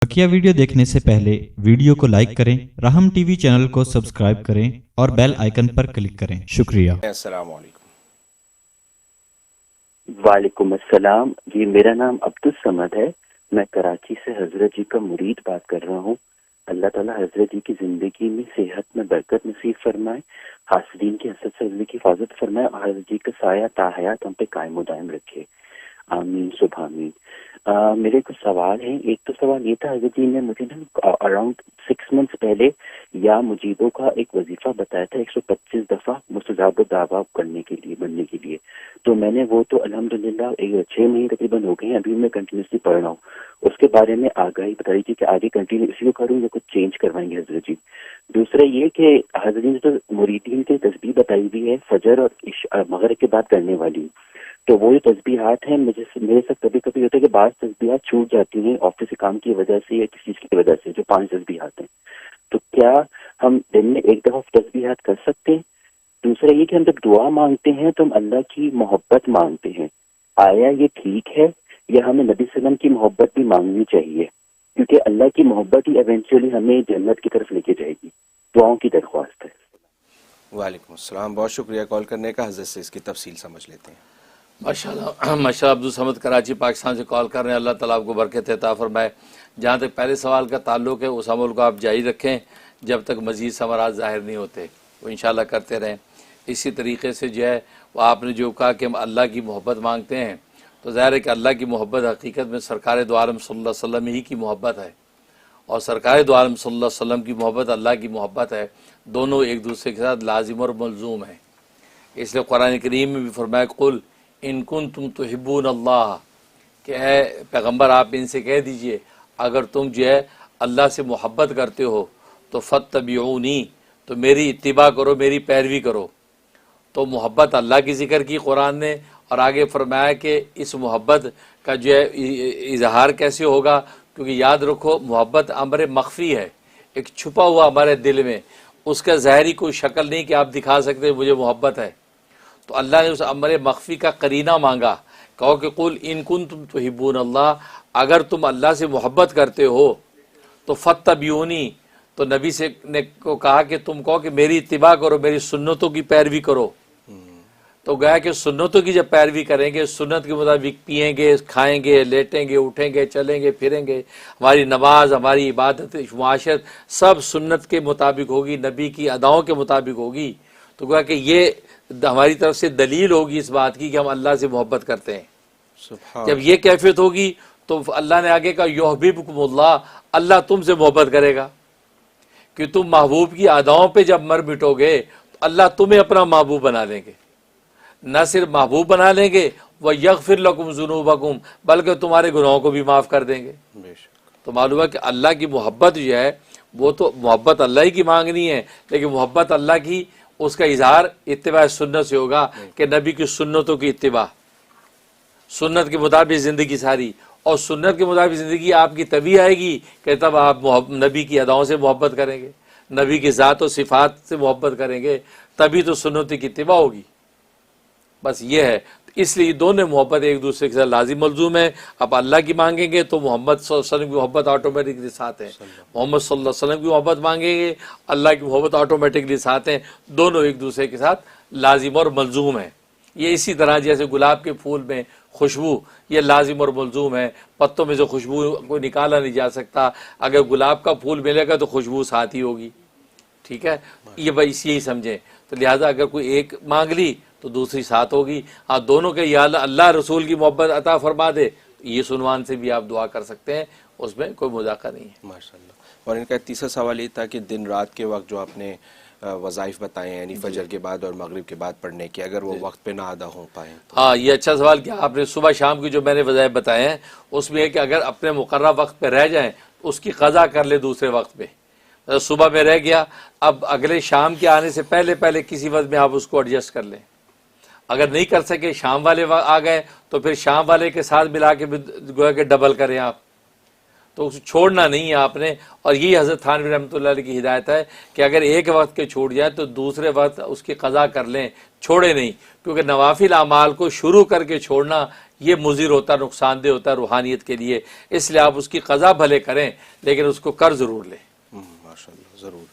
बकिया video देखने से पहले वीडियो को लाइक करें, राहम टीवी चैनल को सब्सक्राइब करें और बेल आइकन पर क्लिक करें। शुक्रिया। अस्सलाम वालेकुम। वालेकुम अस्सलाम जी, मेरा नाम अब्दुल समद है। मैं कराची से हजरत जी का मुरीद बात कर रहा हूँ। अल्लाह ताला हजरत जी की जिंदगी में सेहत में बरकत नसीब फरमाए, हासिदीन की हसद से की हिफाजत फरमाए और हजरत जी का साया ताहयात हम पे कायम व दायम रखे। आमीन सुबह आमीन। मेरे कुछ सवाल हैं। एक तो सवाल ये था, हजरत जी ने मुझे ना अराउंड 6 मंथ्स पहले या मुजीबों का एक वजीफा बताया था 125 दफा मुस्तजाब दावा करने के लिए, बनने के लिए। तो मैंने वो तो अल्हम्दुलिल्लाह 6 महीने तकरीबन हो गए हैं, अभी मैं कंटिन्यूसली पढ़ रहा हूँ। उसके बारे में आगाही बता दीजिए कि आगे कंटिन्यू इसी को करूँ या कुछ चेंज करवाएंगे हजरत जी। दूसरा ये कि हजरत जी ने तो मुरीदीन की तस्बीह बताई हुई है फजर और मगरिब के बाद करने वाली, तो वो जो तस्बीहात हैं मेरे साथ कभी कभी होता है कि बाज़ तस्बीहात छूट जाती हैं ऑफिस के काम की वजह से या किसी चीज की वजह से, जो 5 तस्बीहात हैं। तो क्या हम दिन में एक दफा तस्बीहात कर सकते हैं? दूसरा ये कि हम जब दुआ मांगते हैं तो हम अल्लाह की मोहब्बत मांगते हैं, आया ये ठीक है या हमें नबी सल्लम की मोहब्बत भी मांगनी चाहिए? क्योंकि अल्लाह की मोहब्बत ही इवेंचुअली हमें जन्नत की तरफ लेके जाएगी। दुआओं की दरख्वास्त है। वालेकुम अस्सलाम, बहुत शुक्रिया कॉल करने का। हज़रत से इसकी तफसील समझ लेते हैं। माशाल्लाह माशाल्लाह, अब्दुल समद कराची पाकिस्तान से कॉल कर रहे हैं। अल्लाह ताला आपको बरकत अता फरमाए। जहाँ तक पहले सवाल का ताल्लुक़ है, उस अमल को आप जारी रखें जब तक मज़ीद समरात ज़ाहिर नहीं होते, वो इंशाल्लाह करते रहें। इसी तरीके से जो है वो आपने जो कहा कि हम अल्लाह की मोहब्बत मांगते हैं, तो ज़ाहिर है कि अल्लाह की मोहब्बत हकीकत में सरकार दो आलम सल्लल्लाहु अलैहि वसल्लम ही की मोहब्बत है, और सरकार दो आलम सल्लल्लाहु अलैहि वसल्लम की मोहब्बत अल्लाह की मोहब्बत है। दोनों एक दूसरे के साथ लाजिम और मलजूम है। इसलिए कुरान करीम में भी फरमाया, कुल इन कुंतुम तुहिब्बून अल्लाह, कि है पैगम्बर आप इनसे कह दीजिए अगर तुम जो है अल्लाह से मोहब्बत करते हो तो फत्तबिऊनी, तो मेरी इत्तिबा करो, मेरी पैरवी करो। तो मोहब्बत अल्लाह की ज़िक्र की कुरान ने, और आगे फरमाया कि इस मोहब्बत का जो है इजहार कैसे होगा, क्योंकि याद रखो मोहब्बत अमर मख्फी है, एक छुपा हुआ हमारे दिल में, उसका ज़ाहरी कोई शक्ल नहीं कि आप दिखा सकते मुझे मोहब्बत है। तो अल्लाह ने उस अमर मख्फी का करीना मांगा, कहो कि कुल इन कुंतुम तुहिब्बून अल्लाह, अगर तुम अल्लाह से मोहब्बत करते हो तो फत्तबिऊनी, तो नबी से ने को कहा कि तुम कहो कि मेरी इत्तिबा करो, मेरी सुन्नतों की पैरवी करो। तो गया कि सुन्नतों की जब पैरवी करेंगे, सुन्नत के मुताबिक पिएंगे, खाएंगे, लेटेंगे, उठेंगे, चलेंगे, फिरेंगे, हमारी नमाज, हमारी इबादत, मुआशरत सब सुन्नत के मुताबिक होगी, नबी की अदाओं के मुताबिक होगी। तो गया कि ये हमारी तरफ से दलील होगी इस बात की कि हम अल्लाह से मोहब्बत करते हैं। जब ये कैफियत होगी तो अल्लाह ने आगे कहा युहिब्बुकुमुल्लाह, अल्लाह तुमसे मोहब्बत करेगा, कि तुम महबूब की अदाओं पे जब मर मिटोगे तो अल्लाह तुम्हें अपना महबूब बना लेंगे। न सिर्फ महबूब बना लेंगे, वह यगफिर लकुम ज़ुनूबकुम, बल्कि तुम्हारे गुनाहों को भी माफ़ कर देंगे। तो मालूम है कि अल्लाह की मोहब्बत जो है वो तो मोहब्बत अल्लाह ही की मांगनी है, लेकिन मोहब्बत अल्लाह की उसका इजहार इत्तिबा सुन्नत से होगा कि नबी की सुन्नतों की इत्तिबा, सुन्नत के मुताबिक ज़िंदगी सारी, और सुन्नत के मुताबिक ज़िंदगी आपकी तभी आएगी कि तब आप नबी की अदाओं से मोहब्बत करेंगे, नबी की ज़ात और सिफ़ात से मोहब्बत करेंगे, तभी तो सुन्नत की इत्तिबा होगी। बस ये है। इसलिए दोनों मोहब्बत एक दूसरे के साथ लाजिम मलजूम है। अब अल्लाह की मांगेंगे तो मोहम्मद सल्लल्लाहु अलैहि वसल्लम की मोहब्बत ऑटोमेटिकली साथ है, मोहम्मद सल्लल्लाहु अलैहि वसल्लम की मोहब्बत मांगेंगे, अल्लाह की मोहब्बत ऑटोमेटिकली साथ है। दोनों एक दूसरे के साथ लाजिम और मलजूम है। ये इसी तरह जैसे गुलाब के फूल में खुशबू ये लाजिम और मलजूम है, पत्तों में से खुशबू को निकाला नहीं जा सकता, अगर गुलाब का फूल मिलेगा तो खुशबू साथ ही होगी। ठीक है, ये बस यही समझें। तो लिहाजा अगर कोई एक मांग ली तो दूसरी साथ होगी। हाँ, दोनों के या अल्लाह रसूल की मोहब्बत अता फरमा दे, तो ये सुनवान से भी आप दुआ कर सकते हैं, उसमें कोई मजाका नहीं है। माशाल्लाह। और इनका तीसरा सवाल ये था कि दिन रात के वक्त जो आपने वज़ाइफ बताए हैं, यानी फजर के बाद और मगरिब के बाद पढ़ने के, अगर वो वक्त पे ना अदा हो पाए तो? हाँ, ये अच्छा सवाल किया आपने। सुबह शाम की जो मैंने वज़ाइफ बताए हैं उसमें है कि अगर अपने मुकर्रर वक्त पे रह जाएँ तो उसकी क़ज़ा कर ले दूसरे वक्त पे। सुबह में रह गया, अब अगले शाम के आने से पहले पहले किसी वक्त में आप उसको एडजस्ट कर लें। अगर नहीं कर सके, शाम वाले आ गए, तो फिर शाम वाले के साथ मिला के गोया के डबल करें आप, तो उसे छोड़ना नहीं है आपने। और यही हज़रत थानवी रहमतुल्लाह अलैह की हिदायत है कि अगर एक वक्त के छूट जाए तो दूसरे वक्त उसकी क़ज़ा कर लें, छोड़े नहीं। क्योंकि नवाफिल अमाल को शुरू करके छोड़ना ये मुज़िर होता है, नुकसानदेह होता है रूहानियत के लिए। इसलिए आप उसकी क़ज़ा भले करें लेकिन उसको कर ज़रूर लें। माशाअल्लाह, ज़रूर।